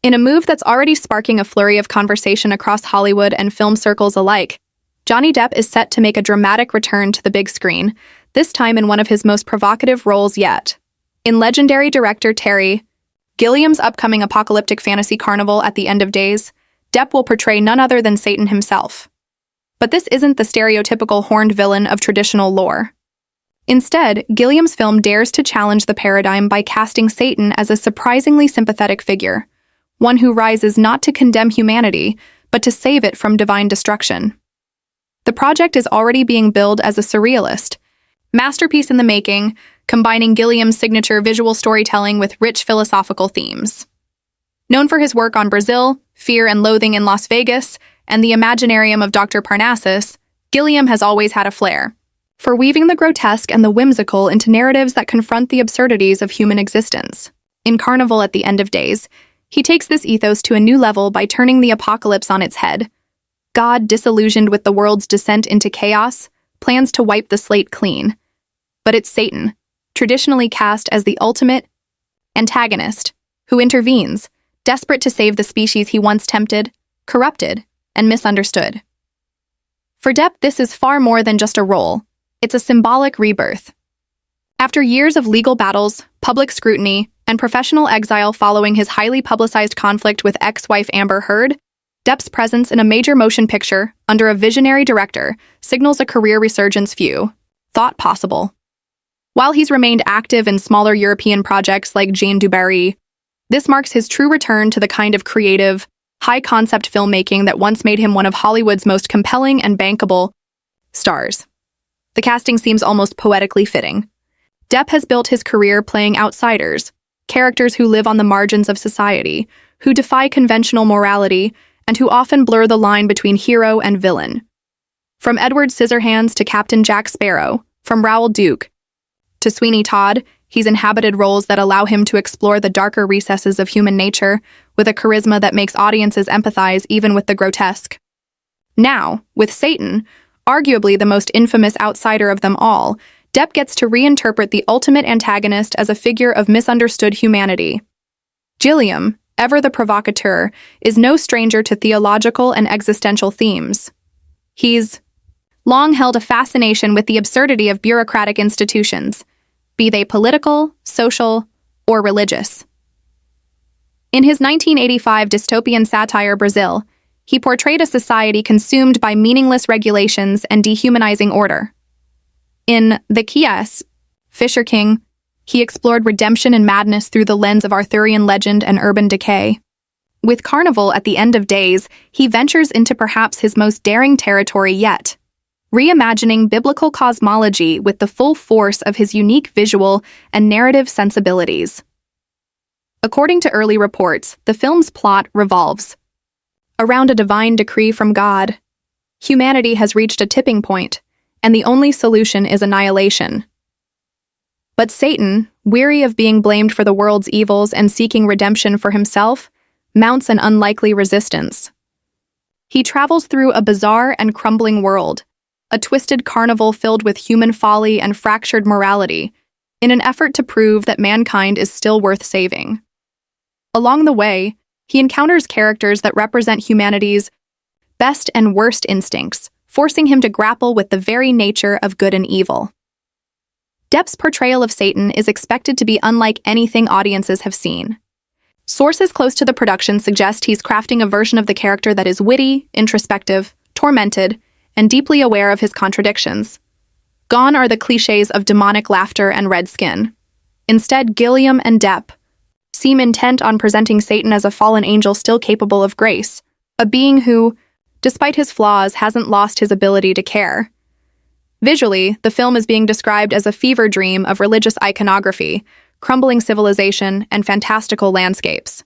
In a move that's already sparking a flurry of conversation across Hollywood and film circles alike, Johnny Depp is set to make a dramatic return to the big screen, this time in one of his most provocative roles yet. In legendary director Terry Gilliam's upcoming apocalyptic fantasy Carnival at the End of Days, Depp will portray none other than Satan himself. But this isn't the stereotypical horned villain of traditional lore. Instead, Gilliam's film dares to challenge the paradigm by casting Satan as a surprisingly sympathetic figure, one who rises not to condemn humanity, but to save it from divine destruction. The project is already being billed as a surrealist masterpiece in the making, combining Gilliam's signature visual storytelling with rich philosophical themes. Known for his work on Brazil, Fear and Loathing in Las Vegas, and the Imaginarium of Dr. Parnassus, Gilliam has always had a flair for weaving the grotesque and the whimsical into narratives that confront the absurdities of human existence. In Carnival at the End of Days, he takes this ethos to a new level by turning the apocalypse on its head. God, disillusioned with the world's descent into chaos, plans to wipe the slate clean. But it's Satan, traditionally cast as the ultimate antagonist, who intervenes, desperate to save the species he once tempted, corrupted, and misunderstood. For Depp, this is far more than just a role. It's a symbolic rebirth. After years of legal battles, public scrutiny, and professional exile following his highly publicized conflict with ex-wife Amber Heard, Depp's presence in a major motion picture, under a visionary director, signals a career resurgence few thought possible. While he's remained active in smaller European projects like Jean du Barry, this marks his true return to the kind of creative, high-concept filmmaking that once made him one of Hollywood's most compelling and bankable stars. The casting seems almost poetically fitting. Depp has built his career playing outsiders, characters who live on the margins of society, who defy conventional morality, and who often blur the line between hero and villain. From Edward Scissorhands to Captain Jack Sparrow, from Raoul Duke to Sweeney Todd, he's inhabited roles that allow him to explore the darker recesses of human nature with a charisma that makes audiences empathize even with the grotesque. Now, with Satan, arguably the most infamous outsider of them all, Depp gets to reinterpret the ultimate antagonist as a figure of misunderstood humanity. Gilliam, ever the provocateur, is no stranger to theological and existential themes. He's long held a fascination with the absurdity of bureaucratic institutions, be they political, social, or religious. In his 1985 dystopian satire Brazil, he portrayed a society consumed by meaningless regulations and dehumanizing order. In The Kias, Fisher King, he explored redemption and madness through the lens of Arthurian legend and urban decay. With Carnival at the End of Days, he ventures into perhaps his most daring territory yet, reimagining biblical cosmology with the full force of his unique visual and narrative sensibilities. According to early reports, the film's plot revolves around a divine decree from God. Humanity has reached a tipping point, and the only solution is annihilation. But Satan, weary of being blamed for the world's evils and seeking redemption for himself, mounts an unlikely resistance. He travels through a bizarre and crumbling world, a twisted carnival filled with human folly and fractured morality, in an effort to prove that mankind is still worth saving. Along the way, he encounters characters that represent humanity's best and worst instincts, forcing him to grapple with the very nature of good and evil. Depp's portrayal of Satan is expected to be unlike anything audiences have seen. Sources close to the production suggest he's crafting a version of the character that is witty, introspective, tormented, and deeply aware of his contradictions. Gone are the cliches of demonic laughter and red skin. Instead, Gilliam and Depp seem intent on presenting Satan as a fallen angel still capable of grace, a being who, despite his flaws, hasn't lost his ability to care. Visually, the film is being described as a fever dream of religious iconography, crumbling civilization, and fantastical landscapes.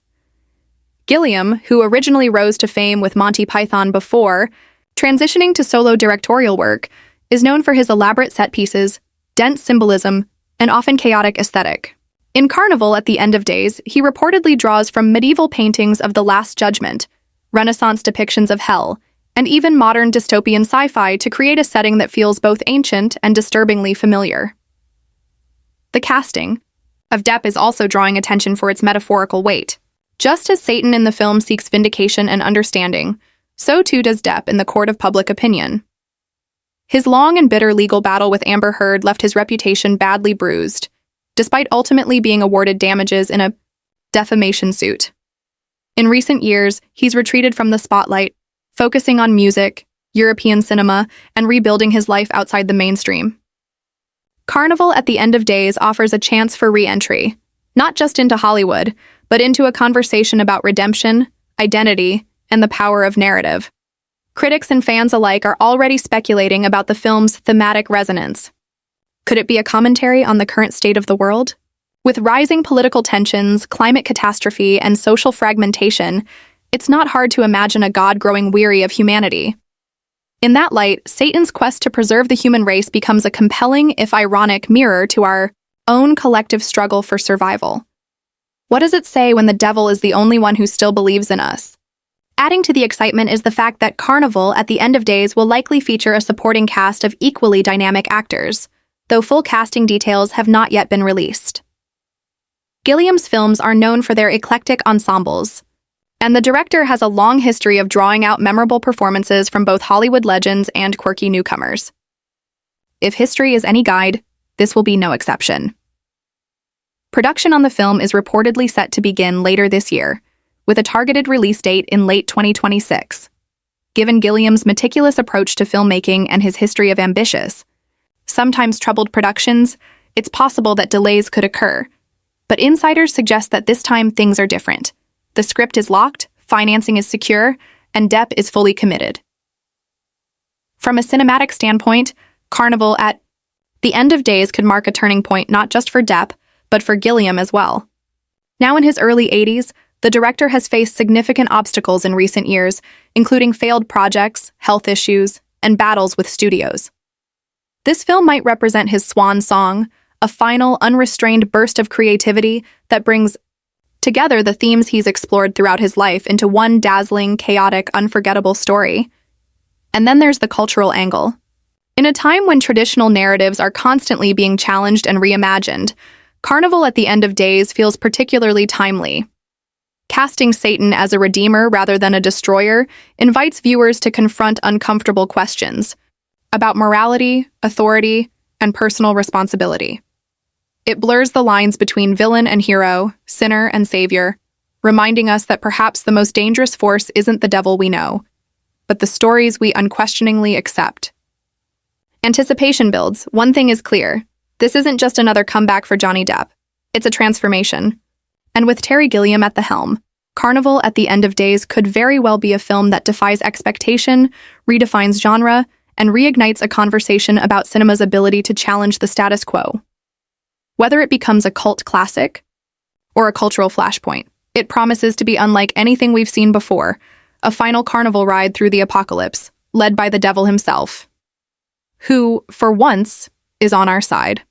Gilliam, who originally rose to fame with Monty Python before transitioning to solo directorial work, is known for his elaborate set pieces, dense symbolism, and often chaotic aesthetic. In Carnival at the End of Days, he reportedly draws from medieval paintings of the Last Judgment, Renaissance depictions of hell, and even modern dystopian sci-fi to create a setting that feels both ancient and disturbingly familiar. The casting of Depp is also drawing attention for its metaphorical weight. Just as Satan in the film seeks vindication and understanding, so too does Depp in the court of public opinion. His long and bitter legal battle with Amber Heard left his reputation badly bruised, despite ultimately being awarded damages in a defamation suit. In recent years, he's retreated from the spotlight, focusing on music, European cinema, and rebuilding his life outside the mainstream. Carnival at the End of Days offers a chance for re-entry, not just into Hollywood, but into a conversation about redemption, identity, and the power of narrative. Critics and fans alike are already speculating about the film's thematic resonance. Could it be a commentary on the current state of the world? With rising political tensions, climate catastrophe, and social fragmentation, it's not hard to imagine a god growing weary of humanity. In that light, Satan's quest to preserve the human race becomes a compelling, if ironic, mirror to our own collective struggle for survival. What does it say when the devil is the only one who still believes in us? Adding to the excitement is the fact that Carnival at the End of Days will likely feature a supporting cast of equally dynamic actors, though full casting details have not yet been released. Gilliam's films are known for their eclectic ensembles, and the director has a long history of drawing out memorable performances from both Hollywood legends and quirky newcomers. If history is any guide, this will be no exception. Production on the film is reportedly set to begin later this year, with a targeted release date in late 2026. Given Gilliam's meticulous approach to filmmaking and his history of ambitious, sometimes troubled productions, it's possible that delays could occur. But insiders suggest that this time things are different. The script is locked, financing is secure, and Depp is fully committed. From a cinematic standpoint, Carnival at the End of Days could mark a turning point not just for Depp, but for Gilliam as well. Now in his early 80s, the director has faced significant obstacles in recent years, including failed projects, health issues, and battles with studios. This film might represent his swan song, a final, unrestrained burst of creativity that brings together the themes he's explored throughout his life into one dazzling, chaotic, unforgettable story. And then there's the cultural angle. In a time when traditional narratives are constantly being challenged and reimagined, Carnival at the End of Days feels particularly timely. Casting Satan as a redeemer rather than a destroyer invites viewers to confront uncomfortable questions about morality, authority, and personal responsibility. It blurs the lines between villain and hero, sinner and savior, reminding us that perhaps the most dangerous force isn't the devil we know, but the stories we unquestioningly accept. Anticipation builds. One thing is clear. This isn't just another comeback for Johnny Depp. It's a transformation. And with Terry Gilliam at the helm, Carnival at the End of Days could very well be a film that defies expectation, redefines genre, and reignites a conversation about cinema's ability to challenge the status quo. Whether it becomes a cult classic or a cultural flashpoint, it promises to be unlike anything we've seen before, a final carnival ride through the apocalypse, led by the devil himself, who, for once, is on our side.